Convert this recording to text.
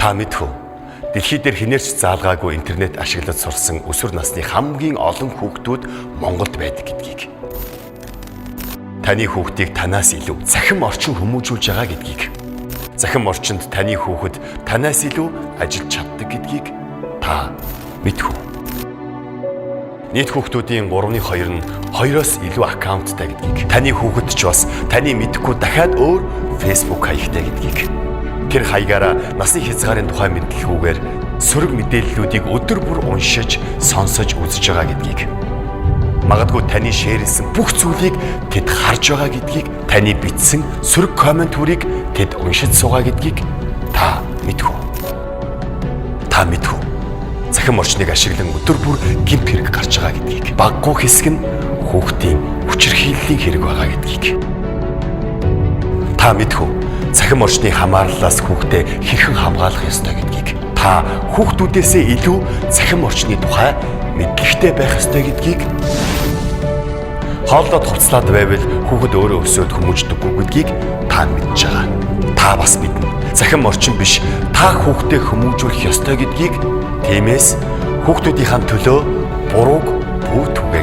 Та мэдв үү? Дэлхий дээр хинээрч заалгаагүй интернет ашиглаж сурсан өсвөр насны хамгийн олон хүүхдүүд Монголд байдаг гэдгийг. Таны хүүхдийг танаас илүү цахим орчин хүмүүжүүлж байгаа гэдгийг. Цахим орчинд таны хүүхэд танаас илүү ажиллаж чаддаг гэдгийг та мэдв үү? Нийт хүүхдүүдийн 3/2 нь 2-оос илүү аккаунттай гэдгийг. Таны хүүхэд ч бас таны мэдэхгүй дахиад өөр Facebook хаягтай гэдгийг. Тэр хаягаараа насны хязгаарын тухай мэдлэггүйгээр сөрөг мэдээллүүдийг өдөр бүр уншиж, сонсож үзэж байгаа гэдгийг. Магадгүй таны шеэрлсэн бүх зүйлийг тэд харж байгаа гэдгийг, таны бичсэн сөрөг комментүүрийг тэд уншиж суугаа гэдгийг та мэдв үү? Та мэдв үү? Цахим орчныг ашиглан өдөр бүр гэмт хэрэг гарч байгаа гэдгийг. Баггүй хэсэг нь хүүхдийн хүчирхийллийн хэрэг байгаа гэдгийг. Та мэдв үү? Цахим орчны хамаарлалаас хүүхдээ хэрхэн хамгаалах ёстой гэдгийг. Та хүүхдүүдээсээ илүү цахим орчны тухай мэдлэгтэй байх ёстой гэдгийг. Хооллоод хувцлаад байвал хүүхэд өөрөө өсөөд хүмүүждэггүй гэдгийг та мэдж байгаа. Та бас мэднэ. Цахим орчин биш, та хүүхдээ хүмүүжүүлэх ёстой гэдгийг. Тиймээс хүүхдүүдийнхээ төлөө бурууг бүү түгээх